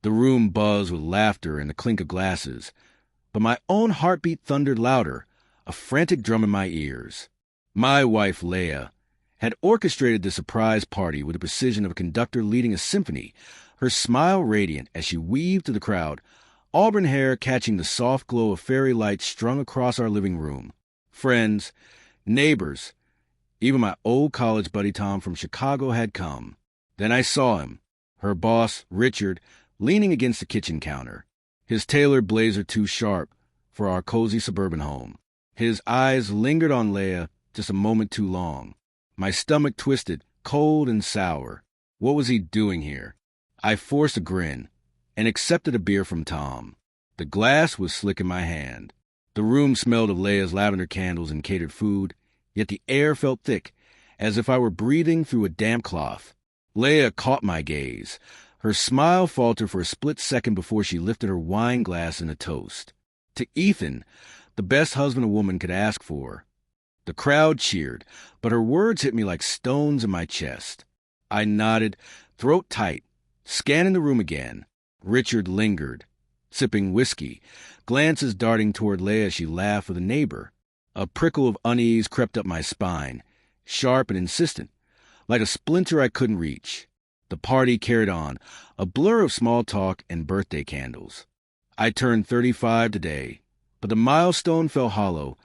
The room buzzed with laughter and the clink of glasses, but my own heartbeat thundered louder, a frantic drum in my ears. My wife, Leah, had orchestrated the surprise party with the precision of a conductor leading a symphony, her smile radiant as she weaved through the crowd, auburn hair catching the soft glow of fairy lights strung across our living room. Friends, neighbors, even my old college buddy Tom from Chicago had come. Then I saw him, her boss, Richard, leaning against the kitchen counter, his tailored blazer too sharp for our cozy suburban home. His eyes lingered on Leah just a moment too long. My stomach twisted, cold and sour. What was he doing here? I forced a grin and accepted a beer from Tom. The glass was slick in my hand. The room smelled of Leah's lavender candles and catered food, yet the air felt thick, as if I were breathing through a damp cloth. Leah caught my gaze. Her smile faltered for a split second before she lifted her wine glass in a toast. To Ethan, the best husband a woman could ask for. The crowd cheered, but her words hit me like stones in my chest. I nodded, throat tight, scanning the room again. Richard lingered, sipping whiskey, glances darting toward Leah as she laughed with a neighbor. A prickle of unease crept up my spine, sharp and insistent, like a splinter I couldn't reach. The party carried on, a blur of small talk and birthday candles. I turned 35 today, but the milestone fell hollow,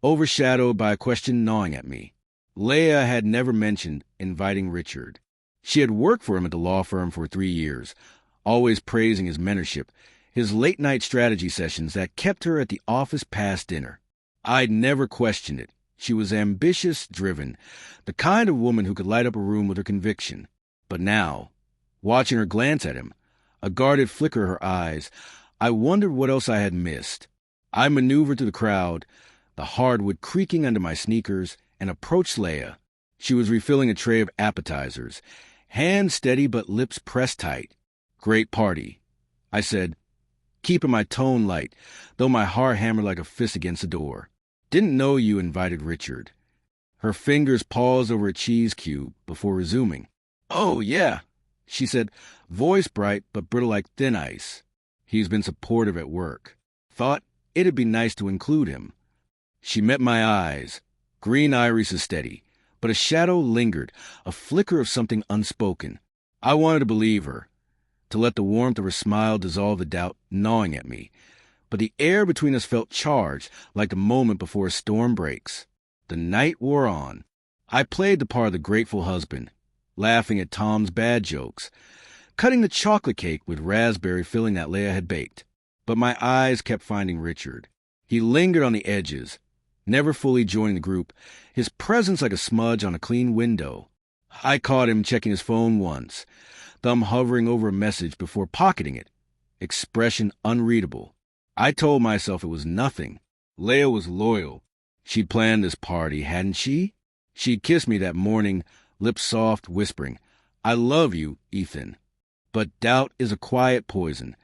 overshadowed by a question gnawing at me. Leah had never mentioned inviting Richard. She had worked for him at the law firm for 3 years, always praising his mentorship, his late-night strategy sessions that kept her at the office past dinner. I'd never questioned it. She was ambitious, driven, the kind of woman who could light up a room with her conviction. But now, watching her glance at him, a guarded flicker of her eyes, I wondered what else I had missed. I maneuvered through the crowd, the hardwood creaking under my sneakers, and approached Leah. She was refilling a tray of appetizers, hands steady but lips pressed tight. "Great party," I said, keeping my tone light, though my heart hammered like a fist against the door. "Didn't know you invited Richard." Her fingers paused over a cheese cube before resuming. "Oh, yeah," she said, voice bright but brittle like thin ice. "He's been supportive at work. Thought it'd be nice to include him." She met my eyes, green irises steady, but a shadow lingered, a flicker of something unspoken. I wanted to believe her, to let the warmth of her smile dissolve the doubt gnawing at me. But the air between us felt charged, like the moment before a storm breaks. The night wore on. I played the part of the grateful husband, laughing at Tom's bad jokes, cutting the chocolate cake with raspberry filling that Leah had baked. But my eyes kept finding Richard. He lingered on the edges, never fully joining the group, his presence like a smudge on a clean window. I caught him checking his phone once, thumb hovering over a message before pocketing it, expression unreadable. I told myself it was nothing. Leah was loyal. She'd planned this party, hadn't she? She'd kissed me that morning, lips soft, whispering, "I love you, Ethan." But doubt is a quiet poison,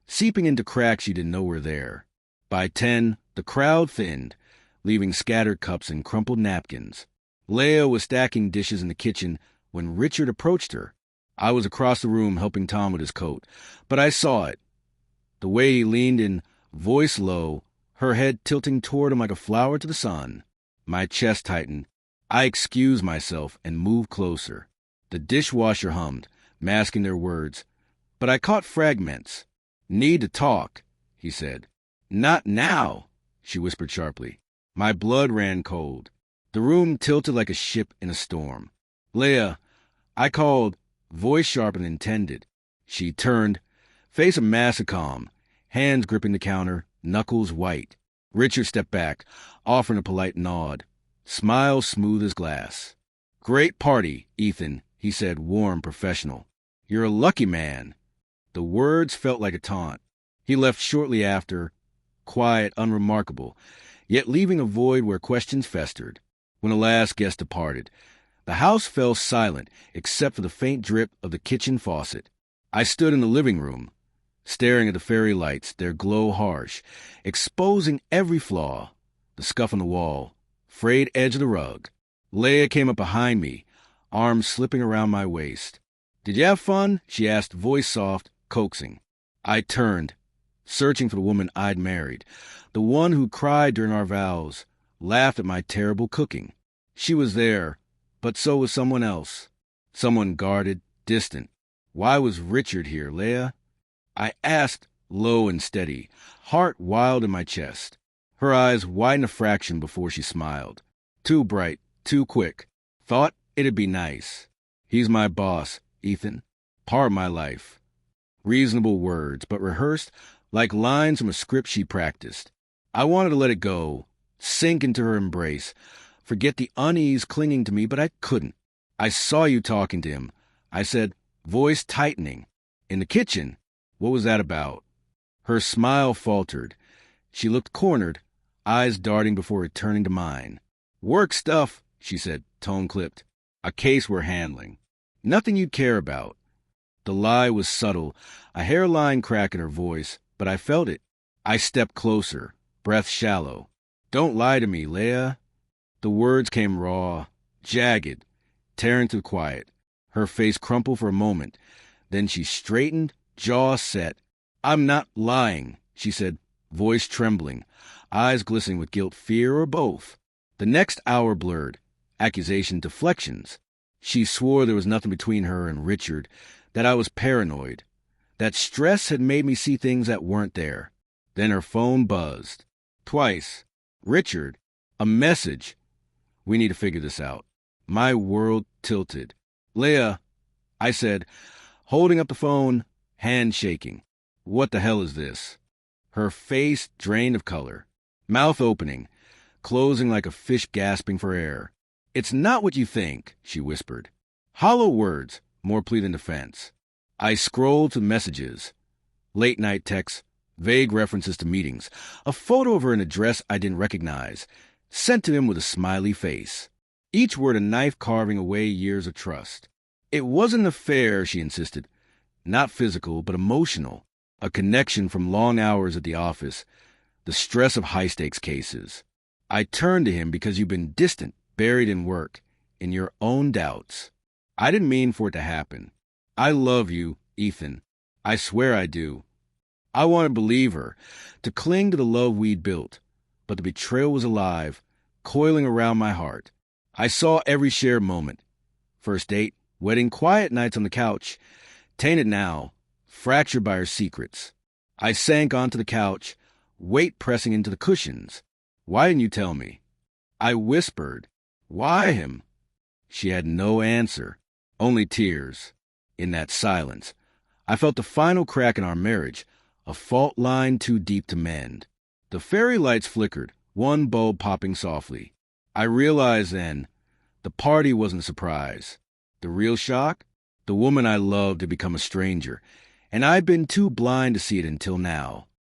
seeping into cracks you didn't know were there. By 10, the crowd thinned, leaving scattered cups and crumpled napkins. Leah was stacking dishes in the kitchen when Richard approached her. I was across the room helping Tom with his coat, but I saw it. The way he leaned in, voice low, her head tilting toward him like a flower to the sun. My chest tightened. I excused myself and moved closer. The dishwasher hummed, masking their words, but I caught fragments. "Need to talk," he said. "Not now," she whispered sharply. My blood ran cold. The room tilted like a ship in a storm. "Leah," I called, voice sharp and intended. She turned, face a mask of calm, hands gripping the counter, knuckles white. Richard stepped back, offering a polite nod, smile smooth as glass. "Great party, Ethan," he said, warm, professional. "You're a lucky man." The words felt like a taunt. He left shortly after, quiet, unremarkable, yet leaving a void where questions festered. When the last guest departed, the house fell silent except for the faint drip of the kitchen faucet. I stood in the living room, staring at the fairy lights, their glow harsh, exposing every flaw, the scuff on the wall, frayed edge of the rug. Leah came up behind me, arms slipping around my waist. "Did you have fun?" she asked, voice soft, coaxing. I turned, searching for the woman I'd married, the one who cried during our vows, laughed at my terrible cooking. She was there, but so was someone else. Someone guarded, distant. Why was Richard here, Leah? I asked, low and steady, heart wild in my chest. Her eyes widened a fraction before she smiled. Too bright, too quick. Thought it'd be nice. He's my boss, Ethan. Part of my life. Reasonable words, but rehearsed like lines from a script she practiced. I wanted to let it go, sink into her embrace, forget the unease clinging to me, but I couldn't. I saw you talking to him, I said, voice tightening. In the kitchen? What was that about? Her smile faltered. She looked cornered, eyes darting before returning to mine. Work stuff, she said, tone clipped. A case we're handling. Nothing you'd care about. The lie was subtle, a hairline crack in her voice, but I felt it. I stepped closer, breath shallow. Don't lie to me, Leah. The words came raw, jagged, tearing through quiet. Her face crumpled for a moment. Then she straightened, jaw set. I'm not lying, she said, voice trembling, eyes glistening with guilt, fear, or both. The next hour blurred, accusation deflections. She swore there was nothing between her and Richard, that I was paranoid, that stress had made me see things that weren't there. Then her phone buzzed. Twice. Richard. A message. We need to figure this out. My world tilted. Leah, I said, holding up the phone, hand shaking. What the hell is this? Her face drained of color, mouth opening, closing like a fish gasping for air. It's not what you think, she whispered. Hollow words, more plea than defense. I scrolled to messages, late-night texts, vague references to meetings, a photo of her in a dress I didn't recognize, sent to him with a smiley face. Each word a knife carving away years of trust. It wasn't an affair, she insisted. Not physical, but emotional. A connection from long hours at the office, the stress of high-stakes cases. I turned to him because you've been distant, buried in work, in your own doubts. I didn't mean for it to happen. I love you, Ethan. I swear I do. I wanted to believe her, to cling to the love we'd built, but the betrayal was alive, coiling around my heart. I saw every shared moment. First date, wedding, quiet nights on the couch, tainted now, fractured by her secrets. I sank onto the couch, weight pressing into the cushions. Why didn't you tell me? I whispered. Why him? She had no answer, only tears. In that silence, I felt the final crack in our marriage, a fault line too deep to mend. The fairy lights flickered, one bulb popping softly. I realized then, the party wasn't a surprise. The real shock? The woman I loved had become a stranger, and I'd been too blind to see it until now.